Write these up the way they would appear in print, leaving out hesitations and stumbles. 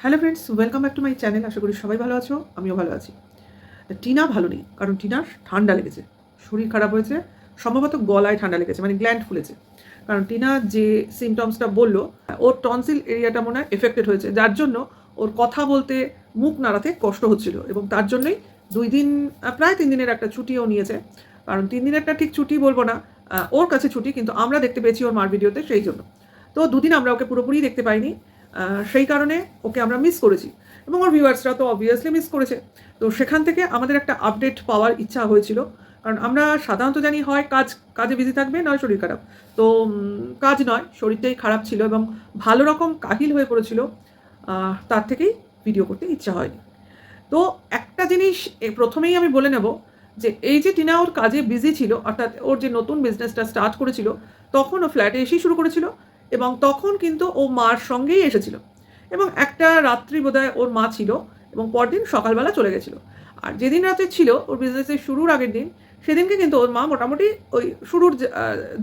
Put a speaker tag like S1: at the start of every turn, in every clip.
S1: Hello friends, welcome back to my channel. আশা করি সবাই ভালো আছো, আমিও ভালো আছি। টিনা ভালো নেই, কারণ টিনার ঠান্ডা লেগেছে, শরীর খারাপ হয়েছে, সম্ভবত গলায় ঠান্ডা লেগেছে, মানে গ্ল্যান্ড ফুলেছে। কারণ টিনা যে সিমটমসটা বললো, ওর টনসিল এরিয়াটা মনে হয় এফেক্টেড হয়েছে, যার জন্য ওর কথা বলতে, মুখ নাড়াতে কষ্ট হচ্ছিল, এবং তার জন্যই 2 দিন, প্রায় 3 দিনের একটা ছুটিও নিয়েছে। কারণ 3 দিনেরটা ঠিক ছুটি বলবো না, ওর কাছে ছুটি, কিন্তু আমরা দেখতে পেয়েছি ওর মার ভিডিওতে, সেই জন্য। তো 2 দিন আমরা ওকে পুরোপুরি দেখতে পাইনি, সেই কারণে ওকে আমরা মিস করেছি, এবং ওর ভিউয়ার্সরা তো অবভিয়াসলি মিস করেছে। তো সেখান থেকে আমাদের একটা আপডেট পাওয়ার ইচ্ছা হয়েছিল, কারণ আমরা সাধারণত জানি হয় কাজে বিজি থাকবে, নয় শরীর খারাপ। তো কাজ নয়, শরীরটাই খারাপ ছিল এবং ভালো রকম কাহিল হয়ে পড়েছিল, তার থেকেই ভিডিও করতে ইচ্ছা হয়নি। তো একটা জিনিস প্রথমেই আমি বলে নেব, যে এই যে টিনা ওর কাজে বিজি ছিল, অর্থাৎ ওর যে নতুন বিজনেসটা স্টার্ট করেছিল, তখন ও ফ্ল্যাটে এসেই শুরু করেছিল, এবং তখন কিন্তু ও মার সঙ্গেই এসেছিল, এবং একটা রাত্রি বোধহয় ওর মা ছিল, এবং পরদিন সকালবেলা চলে গেছিলো। আর যেদিন রাতে ছিল ওর বিজনেসের শুরুর আগের দিন, সেদিনকে কিন্তু ওর মা মোটামুটি ওই শুরুর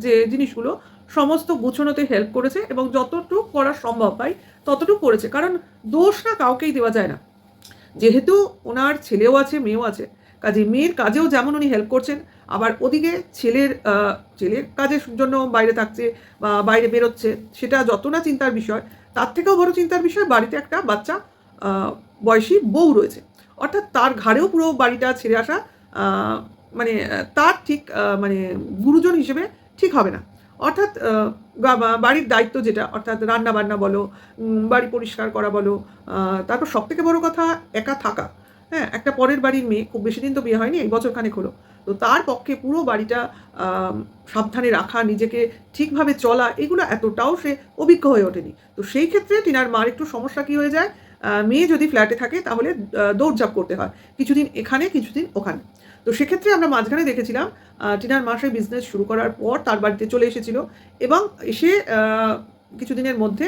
S1: যে জিনিসগুলো সমস্ত গুছানোতে হেল্প করেছে, এবং যতটুকু করা সম্ভব হয় ততটুকু করেছে, কারণ দোষ না কাউকেই দেওয়া যায় না। যেহেতু ওনার ছেলেও আছে, মেয়েও আছে, কাজে মেয়ের কাজেও যেমন উনি হেল্প করছেন, আবার ওদিকে ছেলের কাজের জন্য বাইরে থাকছে বা বাইরে বেরোচ্ছে, সেটা যত না চিন্তার বিষয়, তার থেকেও বড় চিন্তার বিষয় বাড়িতে একটা বাচ্চা বয়সী বউ রয়েছে, অর্থাৎ তার ঘাড়েও পুরো বাড়িটা ছেড়ে আসা, মানে তার ঠিক মানে গুরুজন হিসেবে ঠিক হবে না। অর্থাৎ বাড়ির দায়িত্ব যেটা, অর্থাৎ রান্না বান্না বলো, বাড়ি পরিষ্কার করা বলো, তারপর সবথেকে বড় কথা একা থাকা। হ্যাঁ, একটা পরের বাড়ির মেয়ে, খুব বেশি দিন তো বিয়ে হয়নি, এই বছর খানেক হলো। তো তার পক্ষে পুরো বাড়িটা সাবধানে রাখা, নিজেকে ঠিকভাবে চলা, এগুলো এতটাও সে অভিজ্ঞ হয়ে ওঠেনি। তো সেই ক্ষেত্রে টিনার মার একটু সমস্যা কী হয়ে যায়, মেয়ে যদি ফ্ল্যাটে থাকে তাহলে দৌড়ঝাঁপ করতে হয়, কিছুদিন এখানে কিছুদিন ওখানে। তো সেক্ষেত্রে আমরা মাঝখানে দেখেছিলাম টিনার মা সেই বিজনেস শুরু করার পর তার বাড়িতে চলে এসেছিল, এবং এসে কিছুদিনের মধ্যে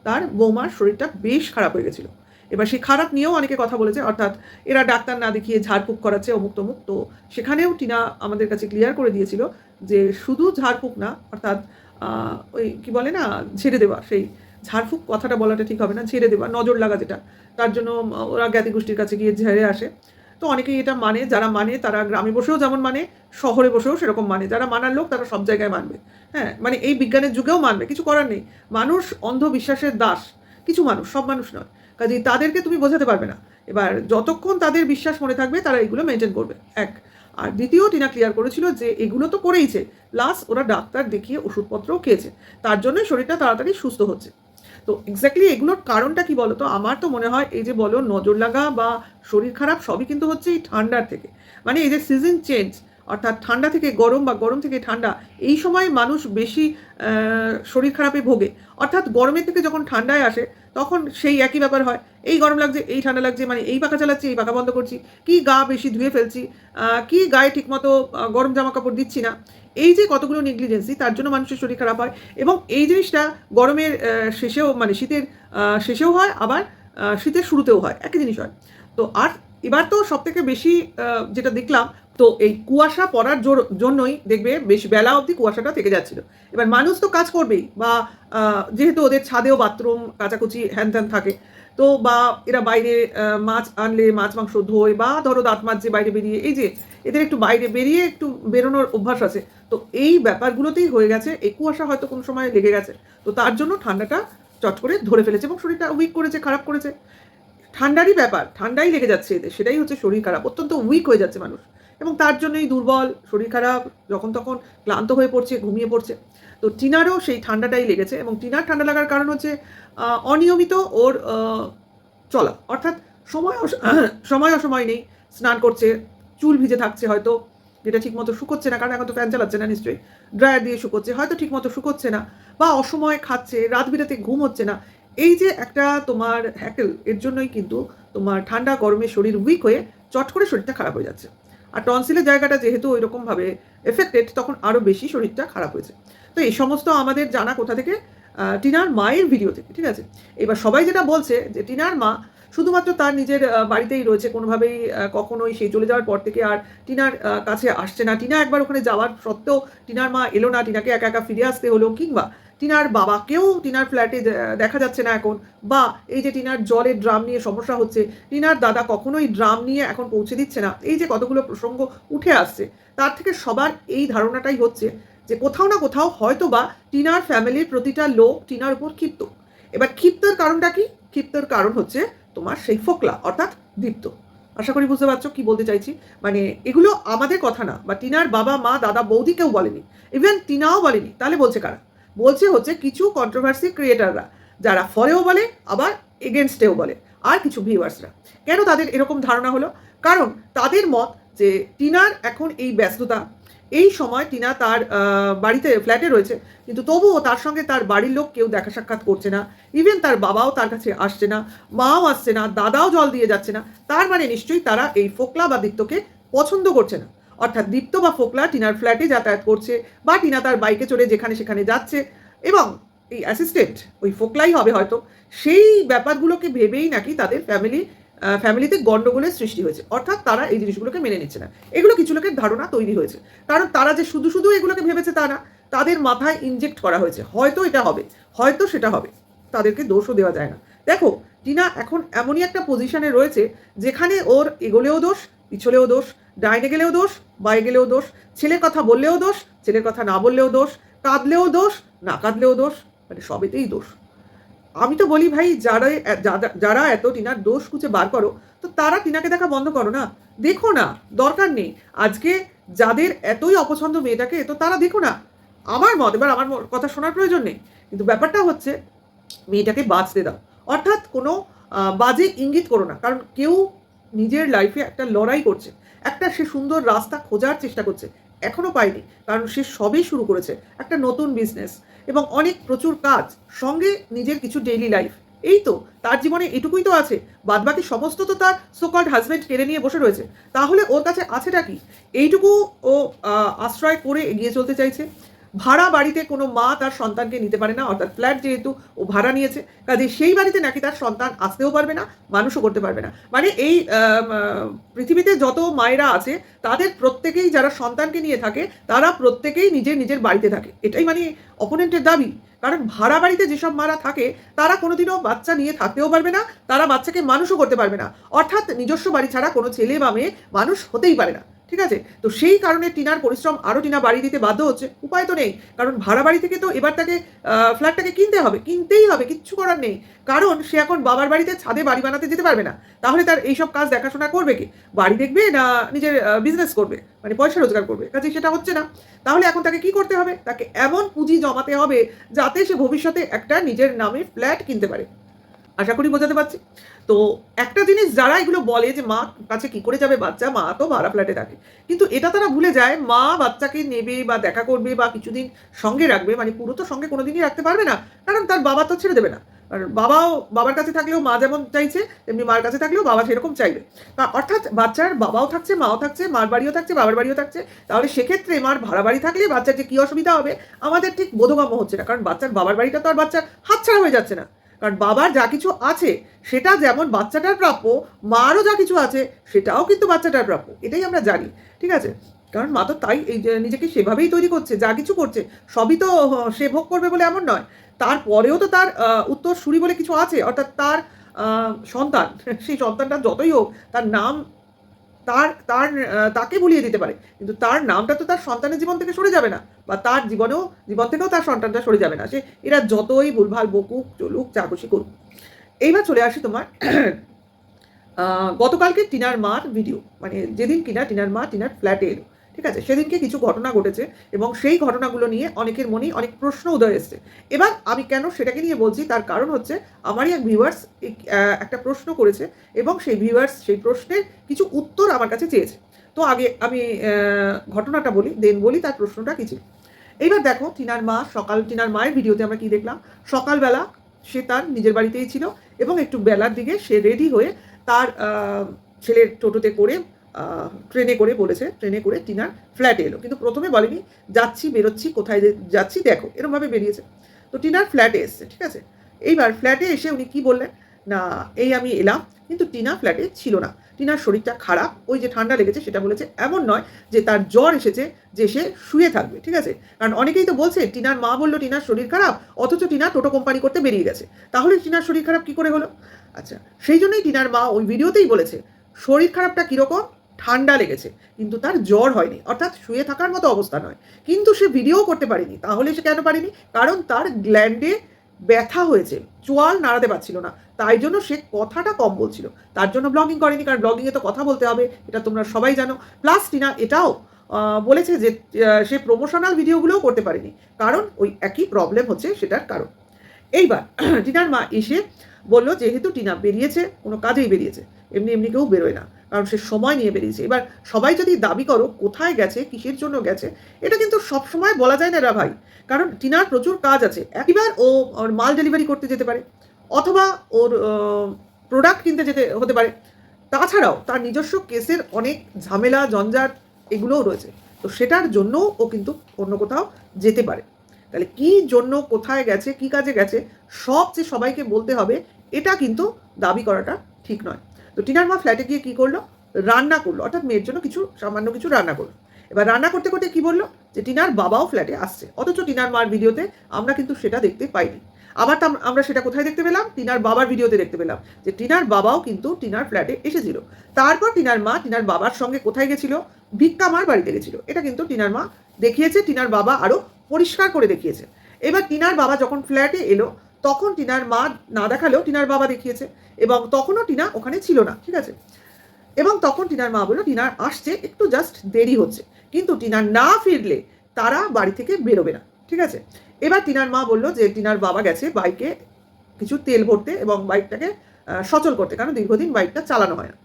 S1: তার বৌমার শরীরটা বেশ খারাপ হয়ে গেছিলো। এবার সেই খারাপ নিয়েও অনেকে কথা বলেছে, অর্থাৎ এরা ডাক্তার না দেখিয়ে ঝাড়ফুঁক করাচ্ছে, অমুক তমুক। তো সেখানেও টিনা আমাদের কাছে ক্লিয়ার করে দিয়েছিল যে শুধু ঝাড়ফুঁক না, অর্থাৎ ওই কী বলে না, ঝেড়ে দেওয়া, সেই ঝাড়ফুঁক কথাটা বলাটা ঠিক হবে না, ঝেড়ে দেওয়া, নজর লাগা যেটা, তার জন্য ওরা জ্ঞাতি গোষ্ঠীর কাছে গিয়ে ঝেড়ে আসে। তো অনেকেই এটা মানে, যারা মানে তারা গ্রামে বসেও যেমন মানে, শহরে বসেও সেরকম মানে, যারা মানার লোক তারা সব জায়গায় মানবে। হ্যাঁ, মানে এই বিজ্ঞানের যুগেও মানবে, কিছু করার নেই। মানুষ অন্ধবিশ্বাসের দাস, কিছু মানুষ, সব মানুষ নয়। কাজেই তাদেরকে তুমি বোঝাতে পারবে না। এবার যতক্ষণ তাদের বিশ্বাস মনে থাকবে তারা এগুলো মেনটেন করবে, এক। আর দ্বিতীয়, টিনা ক্লিয়ার করেছিল যে এগুলো তো করেইছে, প্লাস ওরা ডাক্তার দেখিয়ে ওষুধপত্রও খেয়েছে, তার জন্যই শরীরটা তাড়াতাড়ি সুস্থ হচ্ছে। তো এক্স্যাক্টলি এগুলোর কারণটা কি বলো তো? আমার তো মনে হয় এই যে বলো নজর লাগা বা শরীর খারাপ, সবই কিন্তু হচ্ছে এই ঠান্ডার থেকে। মানে এই যে সিজন চেঞ্জ, অর্থাৎ ঠান্ডা থেকে গরম বা গরম থেকে ঠান্ডা, এই সময় মানুষ বেশি শরীর খারাপে ভোগে। অর্থাৎ গরমের থেকে যখন ঠান্ডায় আসে, তখন সেই একই ব্যাপার হয়, এই গরম লাগছে, এই ঠান্ডা লাগছে, মানে এই পাখা চালাচ্ছি, এই পাখা বন্ধ করছি, কি গা বেশি ধুয়ে ফেলছি, কি গায়ে ঠিকমতো গরম জামা কাপড় দিচ্ছি না, এই যে কতগুলো নেগলিজেন্সি, তার জন্য মানুষের শরীর খারাপ হয়। এবং এই জিনিসটা গরমের শেষেও, মানে শীতের শেষেও হয়, আবার শীতের শুরুতেও হয়, একই জিনিস হয়। তো আর এবার তো সবথেকে বেশি যেটা দেখলাম, তো এই কুয়াশা পড়ার জন্যই দেখবে বেশ বেলা অবধি কুয়াশাটা থেকে যাচ্ছিল। এবার মানুষ তো কাজ করবেই, বা যেহেতু ওদের ছাদেও বাথরুম কাচাকুচি হ্যান ত্যান থাকে, তো বা এরা বাইরে মাছ আনলে মাছ মাংস ধোয়, বা ধরো দাঁত মাজছে বাইরে বেরিয়ে, এই যে এদের একটু বাইরে বেরিয়ে একটু বেরোনোর অভ্যাস আছে। তো এই ব্যাপারগুলোতেই হয়ে গেছে, এই কুয়াশা হয়তো কোনো সময় লেগে গেছে, তো তার জন্য ঠান্ডাটা চট করে ধরে ফেলেছে, এবং শরীরটা উইক করেছে, খারাপ করেছে। ঠান্ডারই ব্যাপার, ঠান্ডাই লেগে যাচ্ছে এদের, সেটাই হচ্ছে শরীর খারাপ, অত্যন্ত উইক হয়ে যাচ্ছে মানুষ, এবং তার জন্যই দুর্বল, শরীর খারাপ, যখন তখন ক্লান্ত হয়ে পড়ছে, ঘুমিয়ে পড়ছে। তো টিনারও সেই ঠান্ডাটাই লেগেছে, এবং টিনার ঠান্ডা লাগার কারণ হচ্ছে অনিয়মিত ওর চলা, অর্থাৎ সময় সময় অসময় নেই, স্নান করছে, চুল ভিজে থাকছে হয়তো, যেটা ঠিকমতো শুকোচ্ছে না, কারণ এখন তো ফ্যান চালাচ্ছে না নিশ্চয়ই, ড্রায়ার দিয়ে শুকোচ্ছে, হয়তো ঠিকমতো শুকোচ্ছে না, বা অসময়ে খাচ্ছে, রাত বিরাতে ঘুম হচ্ছে না। এই যে একটা তোমার হ্যাকেল, এর জন্যই কিন্তু তোমার ঠান্ডা গরমে শরীর উইক হয়ে চট করে শরীরটা খারাপ হয়ে যাচ্ছে। আর টনসিলের জায়গাটা যেহেতু ওই রকমভাবে এফেক্টেড, তখন আরও বেশি শরীরটা খারাপ হয়েছে। তো এই সমস্ত আমাদের জানা কোথা থেকে? টিনার মায়ের ভিডিও থেকে, ঠিক আছে? এবার সবাই যেটা বলছে যে টিনার মা শুধুমাত্র তার নিজের বাড়িতেই রয়েছে, কোনোভাবেই কখনোই সেই চলে যাওয়ার পর থেকে আর টিনার কাছে আসছে না। টিনা একবার ওখানে যাওয়ার সত্ত্বেও টিনার মা এলো না, টিনাকে একা একা ফিরে আসতে হলো, কিংবা টিনার বাবাকেও টিনার ফ্ল্যাটে দেখা যাচ্ছে না এখন, বা এই যে টিনার জলের ড্রাম নিয়ে সমস্যা হচ্ছে, টিনার দাদা কখনোই ড্রাম নিয়ে এখন পৌঁছে দিচ্ছে না, এই যে কতগুলো প্রসঙ্গ উঠে আসছে, তার থেকে সবার এই ধারণাটাই হচ্ছে যে কোথাও না কোথাও হয়তো বা টিনার ফ্যামিলির প্রতিটা লোক টিনার উপর ক্ষিপ্ত। এবার ক্ষিপ্তের কারণটা কি? ক্ষিপ্তের কারণ হচ্ছে তোমার সেই ফোকলা অর্থাৎ দীপ্ত। আশা করি বুঝতে পারছো কি বলতে চাইছি। মানে এগুলো আমাদের কথা না, বা টিনার বাবা মা দাদা বৌদি কেউ বলেনি, ইভেন টিনাও বলেনি। তাহলে বলছে কারা? বলছে হচ্ছে কিছু কন্ট্রোভার্সি ক্রিয়েটাররা, যারা ফরেও বলে আবার এগেনস্টেও বলে, আর কিছু ভিউয়ার্সরা। কেন তাদের এরকম ধারণা হলো? কারণ তাদের মত যে টিনার এখন এই ব্যস্ততা, এই সময় টিনা তার বাড়িতে ফ্ল্যাটে রয়েছে, কিন্তু তবুও তার সঙ্গে তার বাড়ির লোক কেউ দেখা সাক্ষাৎ করছে না, ইভেন তার বাবাও তার কাছে আসছে না, মাও আসছে না, দাদাও জল দিয়ে যাচ্ছে না। তার মানে নিশ্চয়ই তারা এই ফোকলা বা দীপ্তকে পছন্দ করছে না। অর্থাৎ দীপ্ত বা ফোকলা টিনার ফ্ল্যাটে যাতায়াত করছে, বা টিনা তার বাইকে চড়ে যেখানে সেখানে যাচ্ছে, এবং এই অ্যাসিস্ট্যান্ট ওই ফোকলাই হবে হয়তো। সেই ব্যাপারগুলোকে ভেবেই নাকি তাদের ফ্যামিলিতে গণ্ডগোলের সৃষ্টি হয়েছে, অর্থাৎ তারা এই জিনিসগুলোকে মেনে নিচ্ছে না। এগুলো কিছু লোকের ধারণা তৈরি হয়েছে, কারণ তারা যে শুধু শুধু এগুলোকে ভেবেছে তা না, তাদের মাথায় ইনজেক্ট করা হয়েছে, হয়তো এটা হবে, হয়তো সেটা হবে। তাদেরকে দোষও দেওয়া যায় না। দেখো, টিনা এখন এমনই একটা পজিশনে রয়েছে যেখানে ওর এগোলেও দোষ, পিছলেও দোষ, ডাইনে গেলেও দোষ, বায়ে গেলেও দোষ, ছেলের কথা বললেও দোষ, ছেলের কথা না বললেও দোষ, কাঁদলেও দোষ, না কাঁদলেও দোষ, মানে সবেতেই দোষ। আমি তো বলি ভাই, যারা এত টিনার দোষ খুঁজে বার করো, তো তারা টিনাকে দেখা বন্ধ করো না, দেখো না, দরকার নেই। আজকে যাদের এতই অপছন্দ মেয়েটাকে, তো তারা দেখো না। আমার মত, এবার আমার কথা শোনার প্রয়োজন নেই, কিন্তু ব্যাপারটা হচ্ছে মেয়েটাকে বাঁচতে দাও। অর্থাৎ কোনো বাজে ইঙ্গিত করো না, কারণ কেউ নিজের লাইফে একটা লড়াই করছে, একটা সে সুন্দর রাস্তা খোঁজার চেষ্টা করছে, এখনো পায়নি, কারণ সে সবেই শুরু করেছে একটা নতুন বিজনেস এবং অনেক প্রচুর কাজ, সঙ্গে নিজের কিছু ডেইলি লাইফ। এই তো তার জীবনে এটুকুই তো আছে, বাদবাকি সমস্ত তো তার সোকল্ড হাজব্যান্ড কেড়ে নিয়ে বসে রয়েছে। তাহলে ওর কাছে আছেটা কি? এইটুকু ও আশ্রয় করে এগিয়ে চলতে চাইছে। ভাড়া বাড়িতে কোনো মা তার সন্তানকে নিতে পারে না, অর্থাৎ ফ্ল্যাট যেহেতু ও ভাড়া নিয়েছে, কাজে সেই বাড়িতে নাকি তার সন্তান আসতেও পারবে না, মানুষও করতে পারবে না। মানে এই পৃথিবীতে যত মায়েরা আছে তাদের প্রত্যেকেই, যারা সন্তানকে নিয়ে থাকে, তারা প্রত্যেকেই নিজের নিজের বাড়িতে থাকে, এটাই মানে অপোনেন্টের দাবি। কারণ ভাড়া বাড়িতে যেসব মারা থাকে তারা কোনোদিনও বাচ্চা নিয়ে থাকতেও পারবে না, তারা বাচ্চাকে মানুষও করতে পারবে না, অর্থাৎ নিজস্ব বাড়ি ছাড়া কোনো ছেলে বা মেয়ে মানুষ হতেই পারে না। ঠিক আছে, তো সেই কারণে টিনার পরিশ্রম আরও টিনা বাড়ি দিতে বাধ্য হচ্ছে, উপায় তো নেই, কারণ ভাড়া বাড়ি থেকে তো এবার তাকে ফ্ল্যাটটাকে কিনতেই হবে, কিচ্ছু করার নেই। কারণ সে এখন বাবার বাড়িতে ছাদে বাড়ি বানাতে যেতে পারবে না, তাহলে তার এইসব কাজ দেখাশোনা করবে কে? বাড়ি দেখবে না নিজের বিজনেস করবে, মানে পয়সা রোজগার করবে? কাজে সেটা হচ্ছে না। তাহলে এখন তাকে কি করতে হবে? তাকে এমন পুঁজি জমাতে হবে যাতে সে ভবিষ্যতে একটা নিজের নামে ফ্ল্যাট কিনতে পারে। আশা করি বোঝাতে পারছি। তো একটা জিনিস, যারা এগুলো বলে যে মা কাছে কি করে যাবে বাচ্চা, মা তো ভাড়া ফ্ল্যাটে থাকে, কিন্তু এটা তারা ভুলে যায় মা বাচ্চাকে নেবে বা দেখা করবে বা কিছুদিন সঙ্গে রাখবে, মানে পুরো তো সঙ্গে কোনোদিনই রাখতে পারবে না, কারণ তার বাবা তো ছেড়ে দেবে না। কারণ বাবার কাছে থাকলেও মা যেমন চাইছে, তেমনি মার কাছে থাকলেও বাবা সেরকম চাইবে। অর্থাৎ বাচ্চার বাবাও থাকছে, মাও থাকছে, মার বাড়িও থাকছে, বাবার বাড়িও থাকছে। তাহলে সেক্ষেত্রে মার ভাড়া বাড়ি থাকলে বাচ্চার যে কী অসুবিধা হবে আমাদের ঠিক বোধগম্য হচ্ছে না, কারণ বাচ্চার বাবার বাড়িটা তো আর বাচ্চার হাতছাড়া হয়ে যাচ্ছে না। কারণ বাবার যা কিছু আছে সেটা যেমন বাচ্চাটার প্রাপ্য, মারও যা কিছু আছে সেটাও কিন্তু বাচ্চাটার প্রাপ্য, এটাই আমরা জানি। ঠিক আছে, কারণ মা তো তাই এই নিজেকে সেভাবেই তৈরি করছে, যা কিছু করছে সবই তো সে ভোগ করবে বলে এমন নয়। তারপরেও তো তার উত্তরসূরি বলে কিছু আছে, অর্থাৎ তার সন্তান, সেই সন্তানটা যতই হোক তার নাম তার তার তাকে ভুলিয়ে দিতে পারে, কিন্তু তার নামটা তো তার সন্তানের জীবন থেকে সরে যাবে না, বা তার জীবন থেকেও তার সন্তানটা সরে যাবে না। এরা যতই ভুলভাল বকুক, চলুক, চাকসি করুক। এইবার চলে আসি তোমার গতকালকে টিনার মার ভিডিও, মানে যেদিন টিনার মা টিনার ফ্ল্যাটে এলো। ঠিক আছে, সেদিনকে কিছু ঘটনা ঘটেছে এবং সেই ঘটনাগুলো নিয়ে অনেকের মনেই অনেক প্রশ্ন উদয় এসছে। এবার আমি কেন সেটাকে নিয়ে বলছি, তার কারণ হচ্ছে আমারই এক ভিউয়ার্স একটা প্রশ্ন করেছে এবং সেই ভিউয়ার্স সেই প্রশ্নের কিছু উত্তর আমার কাছে চেয়েছে। তো আগে আমি ঘটনাটা বলি, দেন বলি তার প্রশ্নটা কী ছিল। এইবার দেখো, টিনার মায়ের ভিডিওতে আমরা কি দেখলাম, সকালবেলা সে তার নিজের বাড়িতেই ছিল এবং একটু বেলার দিকে সে রেডি হয়ে তার ছেলের টোটোতে করে ট্রেনে করে টিনার ফ্ল্যাটে এলো, কিন্তু প্রথমে বলেনি যাচ্ছি, বেরোচ্ছি, কোথায় যাচ্ছি দেখো, এরকমভাবে বেরিয়েছে। তো টিনার ফ্ল্যাটে এসছে। ঠিক আছে, এইবার ফ্ল্যাটে এসে উনি কি বললেন না এই আমি এলাম, কিন্তু টিনা ফ্ল্যাটে ছিল না। টিনার শরীরটা খারাপ, ওই যে ঠান্ডা লেগেছে সেটা বলেছে, এমন নয় যে তার জ্বর এসেছে যে সে শুয়ে থাকবে, ঠিক আছে? কারণ অনেকেই তো বলছে টিনার মা বললো টিনার শরীর খারাপ, অথচ টিনা টোটো কোম্পানি করতে বেরিয়ে গেছে, তাহলে টিনার শরীর খারাপ কি করে হলো? আচ্ছা, সেই জন্যই টিনার মা ওই ভিডিওতেই বলেছে শরীর খারাপটা কীরকম, ঠান্ডা লেগেছে, কিন্তু তার জ্বর হয়নি, অর্থাৎ শুয়ে থাকার মতো অবস্থা নয়। কিন্তু সে ভিডিও করতে পারেনি। তাহলে সে কেন পারেনি? কারণ তার গ্ল্যান্ডে ব্যথা হয়েছে, চোয়াল নাড়াতে পারছিল না, তাই জন্য সে কথাটা কম বলছিল, তার জন্য ব্লগিং করেনি। কারণ ব্লগিংয়ে তো কথা বলতে হবে, এটা তোমরা সবাই জানো। প্লাস টিনা এটাও বলেছে যে সে প্রমোশনাল ভিডিওগুলোও করতে পারেনি, কারণ ওই একই প্রবলেম হচ্ছে, সেটার কারণ। এইবার টিনার মা এসে বললো যেহেতু টিনা বেরিয়েছে, কোনো কাজেই বেরিয়েছে, এমনি এমনি কেউ বেরোয় না, কারণ সে সময় নিয়ে বেরিয়েছে। এবার সবাই যদি দাবি করো কোথায় গেছে, কিসের জন্য গেছে, এটা কিন্তু সবসময় বলা যায় না রা ভাই, কারণ টিনার প্রচুর কাজ আছে। একবার ও ওর মাল ডেলিভারি করতে যেতে পারে, অথবা ওর প্রোডাক্ট কিনতে যেতে হতে পারে, তাছাড়াও তার নিজস্ব কেসের অনেক ঝামেলা জঞ্জাট এগুলোও রয়েছে, তো সেটার জন্যও ও কিন্তু অন্য কোথাও যেতে পারে। তাহলে কি জন্য কোথায় গেছে, কি কাজে গেছে, সব যে সবাইকে বলতে হবে এটা কিন্তু দাবি করাটা ঠিক নয়। তো টিনার মা ফ্ল্যাটে গিয়ে কি করলো, রান্না করলো, অর্থাৎ মেয়ের জন্য কিছু সামান্য কিছু রান্না করলো। এবার রান্না করতে করতে কি বললো যে টিনার বাবাও ফ্ল্যাটে আসছে, অথচ টিনার মার ভিডিওতে আমরা কিন্তু সেটা দেখতে পাইনি। আবার আমরা সেটা কোথায় দেখতে পেলাম, টিনার বাবার ভিডিওতে দেখতে পেলাম যে টিনার বাবাও কিন্তু টিনার ফ্ল্যাটে এসেছিল। তারপর টিনার মা টিনার বাবার সঙ্গে কোথায় গেছিল, ভিক্ষা মার বাড়িতে গেছিল। এটা কিন্তু টিনার মা দেখিয়েছে, টিনার বাবা আরও পরিষ্কার করে দেখিয়েছে। এবার টিনার বাবা যখন ফ্ল্যাটে এলো, তখন টিনার মা না দেখালেও টিনার বাবা দেখিয়েছে, এবং তখনও টিনা ওখানে ছিল না, ঠিক আছে? এবং তখন টিনার মা বললো টিনার আসছে, একটু জাস্ট দেরি হচ্ছে, কিন্তু টিনার না ফিরলে তারা বাড়ি থেকে বেরোবে না, ঠিক আছে? এবার টিনার মা বললো যে টিনার বাবা গেছে বাইকে কিছু তেল ভরতে এবং বাইকটাকে সচল করতে, কারণ দীর্ঘদিন বাইকটা চালানো হয় না।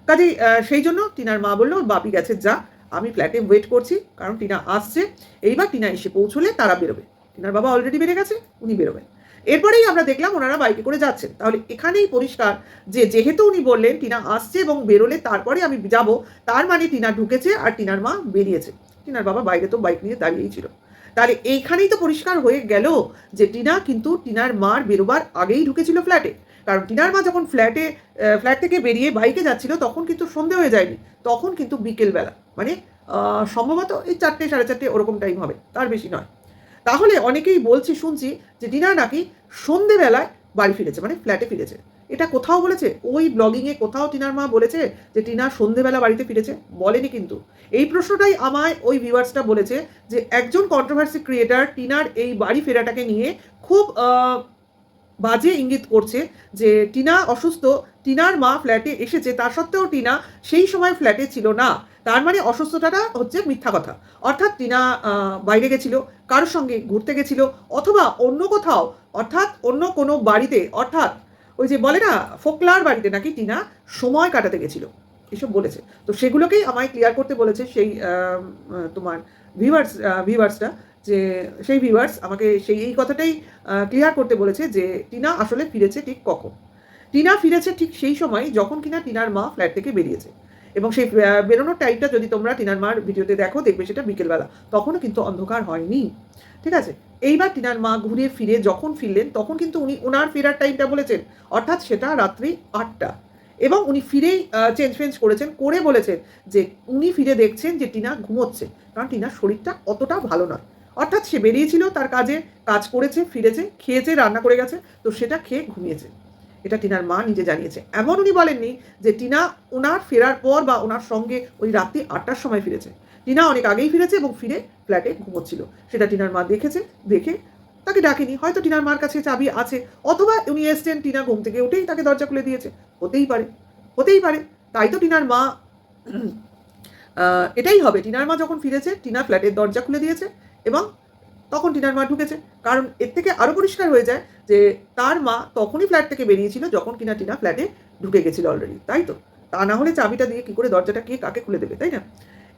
S1: কাজেই সেই জন্য টিনার মা বললো বাপি গেছে, যা আমি ফ্ল্যাটে ওয়েট করছি, কারণ টিনা আসছে, এইবার টিনা এসে পৌঁছলে তারা বেরোবে। টিনার বাবা অলরেডি বেড়ে গেছে, উনি বেরোবেন। এরপরেই আমরা দেখলাম ওনারা বাইকে করে যাচ্ছেন। তাহলে এখানেই পরিষ্কার যে যেহেতু উনি বললেন টিনা আসছে এবং বেরোলে তারপরে আমি যাব, তার মানে টিনা ঢুকেছে আর টিনার মা বেরিয়েছে। টিনার বাবা বাইরে তো বাইক নিয়ে দাঁড়িয়েই ছিল। তাহলে এইখানেই তো পরিষ্কার হয়ে গেল যে টিনা কিন্তু টিনার মার বেরোবার আগেই ঢুকেছিল ফ্ল্যাটে। কারণ টিনার মা যখন ফ্ল্যাট থেকে বেরিয়ে বাইকে যাচ্ছিল, তখন কিন্তু সন্ধে হয়ে যায়নি, তখন কিন্তু বিকেলবেলা, মানে সম্ভবত এই 4টে 4:30 ওরকম টাইম হবে, তার বেশি নয়। তাহলে অনেকেই শুনছি যে টিনা নাকি সন্ধেবেলায় বাড়ি ফিরেছে, মানে ফ্ল্যাটে ফিরেছে। এটা কোথাও বলেছে? ওই ব্লগিংয়ে কোথাও টিনার মা বলেছে যে টিনা সন্ধেবেলা বাড়িতে ফিরেছে? বলেনি কিন্তু। এই প্রশ্নটাই আমায় ওই ভিউয়ার্সটা বলেছে যে একজন কন্ট্রোভার্সি ক্রিয়েটার টিনার এই বাড়ি ফেরাটাকে নিয়ে খুব বাজে ইঙ্গিত করছে যে টিনা অসুস্থ, টিনার মা ফ্ল্যাটে এসেছে, তা সত্ত্বেও টিনা সেই সময় ফ্ল্যাটে ছিল না। তার মানে অসুস্থতাটা হচ্ছে মিথ্যা কথা। অর্থাৎ টিনা বাইরে গেছিল, কারোর সঙ্গে ঘুরতে গেছিল, অথবা অন্য কোথাও, অর্থাৎ অন্য কোনো বাড়িতে, অর্থাৎ ওই যে বলে না ফোকলার বাড়িতে নাকি টিনা সময় কাটাতে গেছিল, এসব বলেছে। তো সেগুলোকেই আমায় ক্লিয়ার করতে বলেছে সেই তোমার ভিউয়ার্সটা, যে সেই ভিউয়ার্স আমাকে এই কথাটাই ক্লিয়ার করতে বলেছে যে টিনা আসলে ফিরেছে ঠিক কখন। টিনা ফিরেছে ঠিক সেই সময় যখন কিনা টিনার মা ফ্ল্যাট থেকে বেরিয়েছে, এবং সেই বেরোনোর টাইমটা যদি তোমরা টিনার মার ভিডিওতে দেখো, দেখবে সেটা বিকেলবেলা, তখনও কিন্তু অন্ধকার হয়নি, ঠিক আছে? এইবার টিনার মা ঘুরে ফিরে যখন ফিরলেন, তখন কিন্তু উনি ওনার ফেরার টাইমটা বলেছেন, অর্থাৎ সেটা রাত্রি 8টা, এবং উনি ফিরেই চেঞ্জ করেছেন, করে বলেছেন যে উনি ফিরে দেখছেন যে টিনা ঘুমোচ্ছে, কারণ টিনার শরীরটা অতটা ভালো নয়। অর্থাৎ সে বেরিয়েছিল, তার কাজ করেছে, ফিরেছে, খেয়েছে, রান্না করে গেছে, তো সেটা খেয়ে ঘুমিয়েছে। এটা টিনার মা নিজে জানিয়েছে। এমন উনি বলেননি যে টিনা ওনার ফেরার পর বা ওনার সঙ্গে ওই রাত্রি 8টার সময় ফিরেছে। টিনা অনেক আগেই ফিরেছে এবং ফিরে ফ্ল্যাটে ঘুমোচ্ছিল, সেটা টিনার মা দেখে তাকে ডাকেনি। হয়তো টিনার মার কাছে চাবি আছে, অথবা উনি এসছেন, টিনা ঘুম থেকে উঠেই তাকে দরজা খুলে দিয়েছে, হতেই পারে। তাই তো টিনার মা এটাই হবে, টিনার মা যখন ফিরেছে টিনা ফ্ল্যাটের দরজা খুলে দিয়েছে এবং তখন টিনার মা ঢুকেছে। কারণ এর থেকে আরও পরিষ্কার হয়ে যায় যে তার মা তখনই ফ্ল্যাট থেকে বেরিয়েছিল যখন কিনা টিনা ফ্ল্যাটে ঢুকে গেছিল অলরেডি, তাই তো? তা না হলে চাবিটা দিয়ে কী করে দরজাটা কে কাকে খুলে দেবে, তাই না?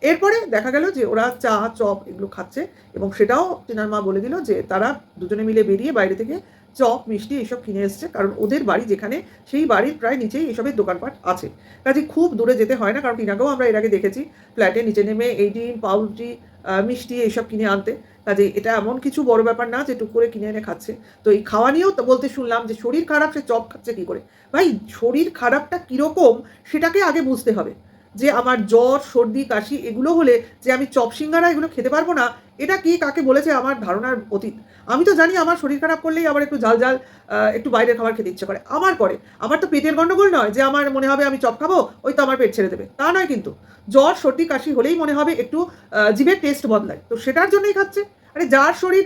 S1: এরপরে দেখা গেল যে ওরা চা চপ এগুলো খাচ্ছে, এবং সেটাও টিনার মা বলে দিল যে তারা দুজনে মিলে বেরিয়ে বাইরে থেকে চপ মিষ্টি এসব কিনে এসছে, কারণ ওদের বাড়ি যেখানে, সেই বাড়ির প্রায় নিচেই এসবের দোকানপাট আছে, কাজে খুব দূরে যেতে হয় না। কারণ টিনাকেও আমরা এর আগে দেখেছি ফ্ল্যাটে নিচে নেমে এইডিন, পাউরুটি, মিষ্টি এইসব কিনে আনতে। কাজে এটা এমন কিছু বড় ব্যাপার না যে টুক করে কিনে এনে খাচ্ছে। তো এই খাওয়া নিয়েও তো বলতে শুনলাম যে শরীর খারাপ, সে চপ খাচ্ছে কী করে? ভাই, শরীর খারাপটা কীরকম সেটাকে আগে বুঝতে হবে। যে আমার জ্বর, সর্দি, কাশি এগুলো হলে যে আমি চপ সিঙ্গারা এগুলো খেতে পারবো না, এটা কে কাকে বলেছে আমার ধারণার অতীত। আমি তো জানি আমার শরীর খারাপ করলেই আবার একটু ঝাল, ঝাল একটু বাইরের খাবার খেতে ইচ্ছে করে। আমার করে। আমার তো পেটের গন্ডগোল নয় যে আমার মনে হবে আমি চপ খাবো, ওই তো আমার পেট ছেড়ে দেবে। তা নয় কিন্তু। জ্বর, সর্দি, কাশি হলেই মনে হবে একটু জিভের টেস্ট বদলায়। তো সেটার জন্যই খাচ্ছে। আরে যার শরীর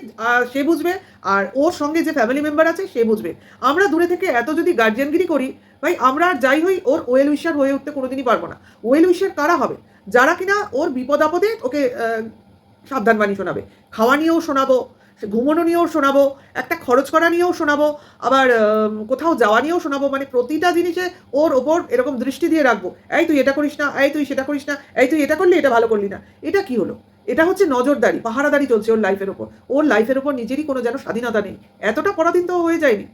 S1: সে বুঝবে, আর ওর সঙ্গে যে ফ্যামিলি মেম্বার আছে সে বুঝবে। আমরা দূরে থেকে এত যদি গার্জিয়ানগিরি করি, ভাই আমরা আর যাই হই ওর ওয়েল উইশার হয়ে উঠতে কোনোদিনই পারবো না। ওয়েল উইশার কারা হবে? যারা কিনা ওর বিপদ-আপদে ওকে সাবধানবাণী শোনাবে। খাওয়া নিয়েও শোনাবো, সে ঘুমোনো নিয়েও শোনাবো, একটা খরচ করা নিয়েও শোনাবো, আবার কোথাও যাওয়া নিয়েও শোনাবো। মানে প্রতিটা জিনিসে ওর ওপর এরকম দৃষ্টি দিয়ে রাখবো। এই তুই এটা করিস না, এই তুই সেটা করিস না, এই তুই এটা করলি, এটা ভালো করলি না। এটা কি হলো? এটা হচ্ছে নজরদারি, পাহারাদারি চলছে ওর লাইফের ওপর। ওর লাইফের ওপর নিজেরই কোনো যেন স্বাধীনতা নেই। এতটা পরাধীন তো হয়ে যায়নি।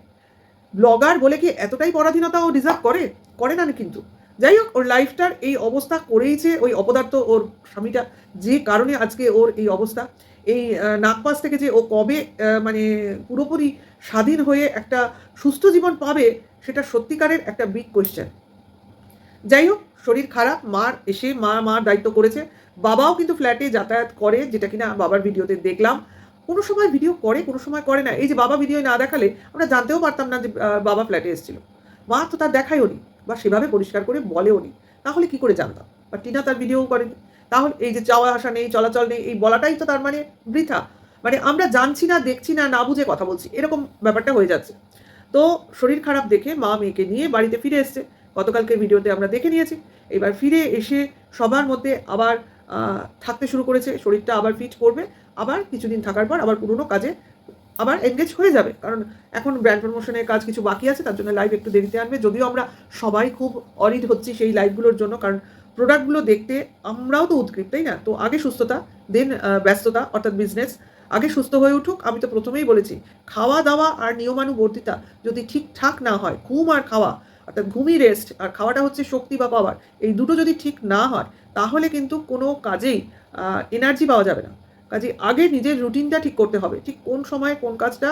S1: ব্লগার বলে কি এতটাই পরাধীনতা ও ডিজার্ভ করে? করে না কিন্তু। যাই হোক, ওর লাইফটার এই অবস্থা করেইছে ওই অপদার্থ ওর স্বামীটা, যে কারণে আজকে ওর এই অবস্থা। এই নাগপাশ থেকে যে ও কবে মানে পুরোপুরি স্বাধীন হয়ে একটা সুস্থ জীবন পাবে, সেটা সত্যিকারের একটা বিগ কোয়েশ্চেন। যাই হোক, শরীর খারাপ, মার এসে মার দায়িত্ব করেছে। বাবাও কিন্তু ফ্ল্যাটে যাতায়াত করে, যেটা কিনা বাবার ভিডিওতে দেখলাম। কোনো সময় ভিডিও করে, কোনো সময় করে না। এই যে বাবা ভিডিও না দেখালে আমরা জানতেও পারতাম না যে বাবা ফ্ল্যাটে এসেছিল। মা তো তার দেখায়ও নি, বা সেভাবে পরিষ্কার করে বলেও নি। তাহলে কি করে জানতাম? বা টিনা তার ভিডিওও করেনি। তাহলে এই যে যাওয়া আসা নেই, চলাচল নেই, এই বলাটাই তো তার মানে বৃথা। মানে আমরা জানছি না, দেখছি না, না বুঝে কথা বলছি, এরকম ব্যাপারটা হয়ে যাচ্ছে। তো শরীর খারাপ দেখে মা মেয়েকে নিয়ে বাড়িতে ফিরে এসছে। গতকালকের ভিডিওতে আমরা দেখে নিয়েছি। এবার ফিরে এসে সবার মধ্যে আবার থাকতে শুরু করেছে। শরীরটা আবার ফিট করবে। আবার কিছুদিন থাকার পর আবার পুরনো কাজে আবার এনগেজ হয়ে যাবে। কারণ এখন ব্র্যান্ড প্রমোশনের কাজ কিছু বাকি আছে, তার জন্য লাইভ একটু দেরিতে আনবে। যদিও আমরা সবাই খুব অরিড হচ্ছি সেই লাইভগুলোর জন্য, কারণ প্রোডাক্টগুলো দেখতে আমরাও তো উৎকৃষ্ট, তাই না? তো আগে সুস্থতা, দেন ব্যস্ততা অর্থাৎ বিজনেস। আগে সুস্থ হয়ে উঠুক। আমি তো প্রথমেই বলেছি, খাওয়া দাওয়া আর নিয়মানুবর্তিতা যদি ঠিকঠাক না হয়, ঘুম আর খাওয়া অর্থাৎ ঘুমই রেস্ট, আর খাওয়াটা হচ্ছে শক্তি বা পাওয়ার, এই দুটো যদি ঠিক না হয়, তাহলে কিন্তু কোনো কাজেই এনার্জি পাওয়া যাবে না। কাজে আগে নিজের রুটিনটা ঠিক করতে হবে, ঠিক কোন সময়ে কোন কাজটা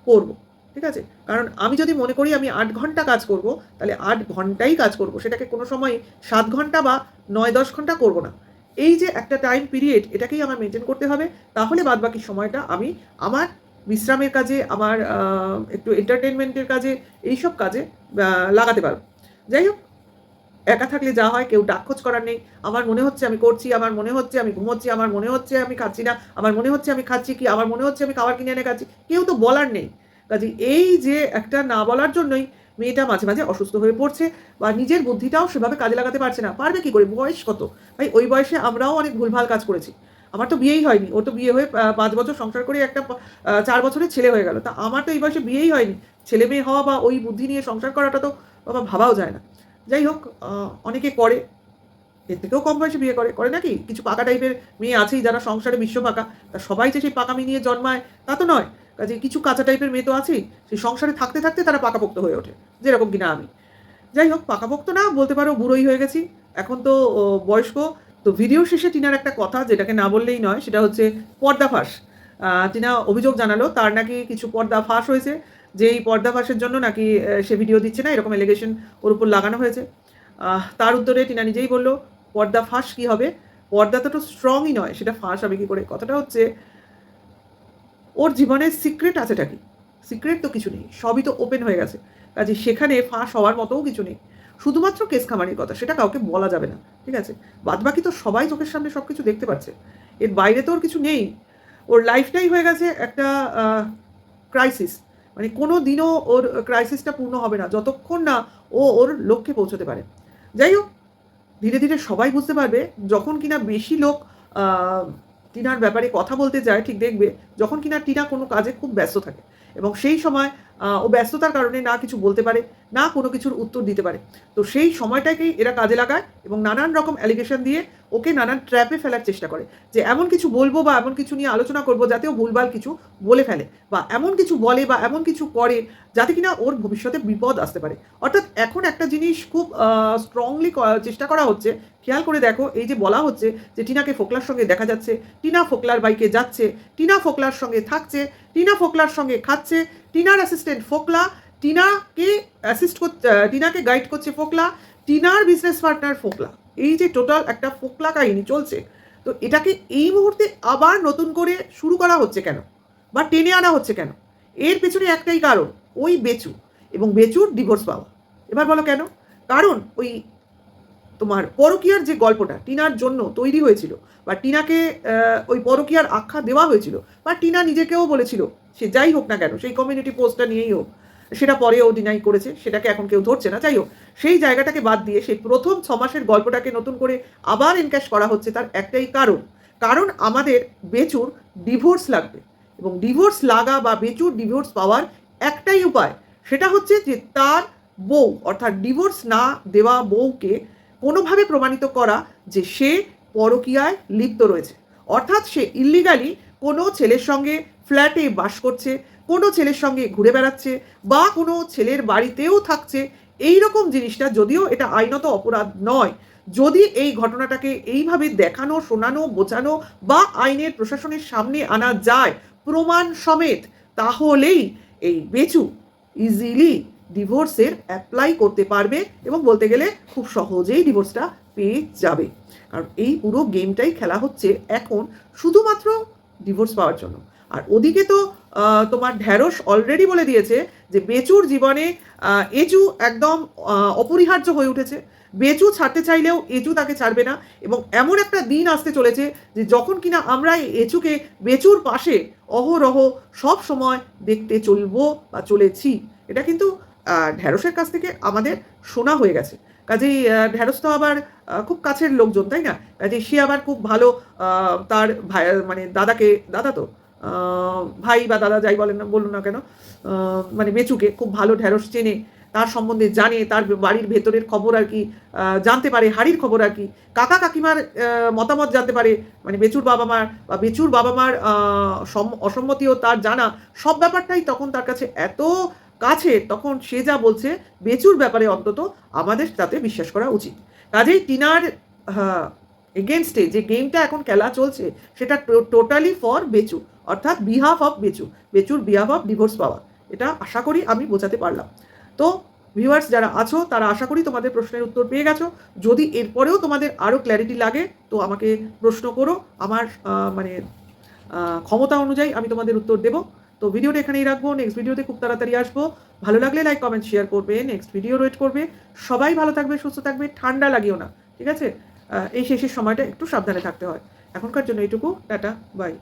S1: করব। ঠিক আছে? কারণ আমি যদি মনে করি আমি 8 ঘন্টা কাজ করব, তাহলে 8 ঘন্টাই কাজ করব। সেটাকে কোনো সময় 7 ঘন্টা বা 9-10 ঘন্টা করব না। এই যে একটা টাইম পিরিয়ড, এটাকেই আমার মেনটেন করতে হবে। তাহলে বাদবাকি সময়টা আমি আমার বিশ্রামের কাজে, আমার একটু এন্টারটেইনমেন্টের কাজে, এইসব কাজে লাগাতে পারব। যাই হোক, একা থাকলে যা হয়, কেউ ডাকখোঁজ করার নেই। আমার মনে হচ্ছে আমি করছি, আমার মনে হচ্ছে আমি ঘুমোচ্ছি, আমার মনে হচ্ছে আমি খাচ্ছি না, আমার মনে হচ্ছে আমি খাচ্ছি কি, আমার মনে হচ্ছে আমি খাবার কিনে এনে খাচ্ছি। কেউ তো বলার নেই। কাজেই এই যে একটা না বলার জন্যই মেয়েটা মাঝে, মাঝে অসুস্থ হয়ে পড়ছে, বা নিজের বুদ্ধিটাও সেভাবে কাজে লাগাতে পারছে না। পারবে কি করে? বয়স কত? ভাই, ওই বয়সে আমরাও অনেক ভুলভাল কাজ করেছি। আমার তো বিয়েই হয়নি। ওর তো বিয়ে হয়ে ৫ বছর সংসার করে একটা ৪ বছরের ছেলে হয়ে গেল। তা আমার তো এই বয়সে বিয়েই হয়নি। ছেলে-মেয়ে হওয়া বা ওই বুদ্ধি নিয়ে সংসার করাটা তো বাবা ভাবাও যায় না। যাই হোক, অনেকে করে, এর থেকেও কম বয়সে বিয়ে করে, করে নাকি? কিছু পাকা টাইপের মেয়ে আছেই যারা সংসারে বিশ্ব পাকা। তা সবাই যে সেই পাকামি নিয়ে জন্মায় তা তো নয়। কাজেই কিছু কাঁচা টাইপের মেয়ে তো আছেই। সেই সংসারে থাকতে, থাকতে তারা পাকাপোক্ত হয়ে ওঠে। যেরকম কিনা আমি। যাই হোক, পাকাপোক্ত না বলতে পারো, বুড়োই হয়ে গেছি। এখন তো বয়স্ক। তো ভিডিও শেষে টিনার একটা কথা, যেটাকে না বললেই নয়, সেটা হচ্ছে পর্দা ফাঁস। টিনা অভিযোগ জানালো তার নাকি কিছু পর্দা ফাঁস হয়েছে। যেই পর্দা ফাঁসের জন্য নাকি সে ভিডিও দিচ্ছে না, এরকম অ্যালিগেশন ওর উপর লাগানো হয়েছে। তার উত্তরে টিনা নিজেই বলল, পর্দা ফাঁস কী হবে? পর্দা তো স্ট্রংই নয়, সেটা ফাঁস হবে কী করে? কথাটা হচ্ছে, ওর জীবনের সিক্রেট আছেটা কি? সিক্রেট তো কিছু নেই, সবই তো ওপেন হয়ে গেছে। কাজে সেখানে ফাঁস হওয়ার মতোও কিছু নেই। শুধুমাত্র কেস খামারির কথা, সেটা কাউকে বলা যাবে না। ঠিক আছে? বাদবাকি তো সবাই চোখের সামনে সব কিছু দেখতে পাচ্ছে। এর বাইরে তো ওর কিছু নেই। ওর লাইফটাই হয়ে গেছে একটা ক্রাইসিস। মানে কোনো দিনও ওর ক্রাইসিসটা পূর্ণ হবে না, যতক্ষণ না ও ওর লক্ষ্যে পৌঁছতে পারে। যাই হোক, ধীরে, ধীরে সবাই বুঝতে পারবে, যখন কিনা বেশি লোক আ টিনার ব্যাপারে কথা বলতে যায়, ঠিক দেখবে যখন কিনা টিনা কোনো কাজে খুব ব্যস্ত থাকে, এবং সেই সময় ও ব্যস্ততার কারণে না কিছু বলতে পারে, না কোনো কিছুর উত্তর দিতে পারে। তো সেই সময়টাকেই এরা কাজে লাগায় এবং নানান রকম অ্যালিগেশন দিয়ে ওকে নানান ট্র্যাপে ফেলার চেষ্টা করে, যে এমন কিছু বলবো বা এমন কিছু নিয়ে আলোচনা করবো যাতে ও ভুলভাল কিছু বলে ফেলে, বা এমন কিছু বলে বা এমন কিছু করে যাতে কিনা ওর ভবিষ্যতে বিপদ আসতে পারে। অর্থাৎ এখন একটা জিনিস খুব স্ট্রংলি চেষ্টা করা হচ্ছে, খেয়াল করে দেখো, এই যে বলা হচ্ছে যে টিনাকে ফোকলার সঙ্গে দেখা যাচ্ছে, টিনা ফোকলার বাইকে যাচ্ছে, টিনা ফোকলার সঙ্গে থাকছে, টিনা ফোকলার সঙ্গে খাচ্ছে, টিনার অ্যাসিস্ট্যান্ট ফোকলা, টিনাকে অ্যাসিস্ট করছে, টিনাকে গাইড করছে ফোকলা, টিনার বিজনেস পার্টনার ফোকলা। এই যে টোটাল একটা ফোকলা কাহিনী চলছে, তো এটাকে এই মুহূর্তে আবার নতুন করে শুরু করা হচ্ছে কেন, বা টেনে আনা হচ্ছে কেন? এর পেছনে একটাই কারণ, ওই বেচু এবং বেচুর ডিভোর্স পাওয়া। এবার বলো কেন? কারণ ওই তোমার পরকীয়ার যে গল্পটা টিনার জন্য তৈরি হয়েছিল, বা টিনাকে ওই পরকীয়ার আখ্যা দেওয়া হয়েছিল, বা টিনা নিজেকেও বলেছিল, সে যাই হোক না কেন, সেই কমিউনিটি পোস্টটা নিয়েই হোক, সেটা পরেও ডিনাই করেছে, সেটাকে এখন কেউ ধরছে না, যাই হোক, সেই জায়গাটাকে বাদ দিয়ে সেই প্রথম 6 মাসের গল্পটাকে নতুন করে আবার এনক্যাশ করা হচ্ছে। তার একটাই কারণ, কারণ আমাদের বেচুর ডিভোর্স লাগবে, এবং ডিভোর্স লাগা বা বেচুর ডিভোর্স পাওয়ার একটাই উপায়, সেটা হচ্ছে যে তার বউ অর্থাৎ ডিভোর্স না দেওয়া বউকে কোনোভাবে প্রমাণিত করা যে সে পরকীয়ায় লিপ্ত রয়েছে, অর্থাৎ সে ইল্লিগালি কোনো ছেলের সঙ্গে ফ্ল্যাটে বাস করছে, কোনো ছেলের সঙ্গে ঘুরে বেড়াচ্ছে, বা কোনো ছেলের বাড়িতেও থাকছে। এই রকম জিনিসটা, যদিও এটা আইনত অপরাধ নয়, যদি এই ঘটনাটাকে এইভাবে দেখানো, শোনানো, বোঝানো বা আইনের প্রশাসনের সামনে আনা যায় প্রমাণ সমেত, তাহলেই এই বেচু ইজিলি ডিভোর্সের অ্যাপ্লাই করতে পারবে এবং বলতে গেলে খুব সহজেই ডিভোর্সটা পেয়ে যাবে। কারণ এই পুরো গেমটাই খেলা হচ্ছে এখন শুধুমাত্র ডিভোর্স পাওয়ার জন্য। আর ওদিকে তো তোমার ঢ্যাঁড়স অলরেডি বলে দিয়েছে যে বেচুর জীবনে এজু একদম অপরিহার্য হয়ে উঠেছে। বেচু ছাড়তে চাইলেও এজু তাকে ছাড়বে না, এবং এমন একটা দিন আসতে চলেছে যে যখন কিনা আমরা এই এজুকে বেচুর পাশে অহরহ সব সময় দেখতে চলবো বা চলেছি। এটা কিন্তু ঢ্যাঁড়সের কাছ থেকে আমাদের শোনা হয়ে গেছে। কাজেই ঢ্যাঁড়স তো আবার খুব কাছের লোকজন, তাই না? কাজেই সে আবার খুব ভালো তার ভাই মানে দাদাকে, দাদা তো ভাই বা দাদা যাই বলেন না, বলুন না কেন, মানে বেচুকে খুব ভালো ঢ্যাঁড়স চেনে, তার সম্বন্ধে জানে, তার বাড়ির ভেতরের খবর আর কি জানতে পারে, হাড়ির খবর আর কি, কাকা কাকিমার মতামত জানতে পারে, মানে বেচুর বাবা মার বা বেচুর বাবা মার অসম্মতিও তার জানা, সব ব্যাপারটাই তখন তার কাছে এত কাছে, তখন সে যা বলছে বেচুর ব্যাপারে অন্তত আমাদের তাতে বিশ্বাস করা উচিত। কাজেই টিনার এগেনস্টে যে গেমটা এখন খেলা চলছে সেটা টোটালি ফর বেচু, অর্থাৎ বিহাফ অফ বেচু, বেচুর বিহাফ অফ ডিভোর্স পাওয়া। এটা আশা করি আমি বোঝাতে পারলাম। তো ভিউয়ার্স যারা আছো তারা আশা করি তোমাদের প্রশ্নের উত্তর পেয়ে গেছো। যদি এরপরেও তোমাদের আরও ক্ল্যারিটি লাগে তো আমাকে প্রশ্ন করো, আমার মানে ক্ষমতা অনুযায়ী আমি তোমাদের উত্তর দেবো। তো ভিডিওটা এখানেই রাখবো, নেক্সট ভিডিওতে খুব তাড়াতাড়ি আসবো। ভালো লাগলে লাইক কমেন্ট শেয়ার করবে, নেক্সট ভিডিও ওয়েট করবে। সবাই ভালো থাকবে, সুস্থ থাকবে, ঠান্ডা লাগিও না, ঠিক আছে? এই শেষের সময়টা একটু সাবধানে থাকতে হয়। এখনকার জন্য এইটুকু, টাটা, বাই।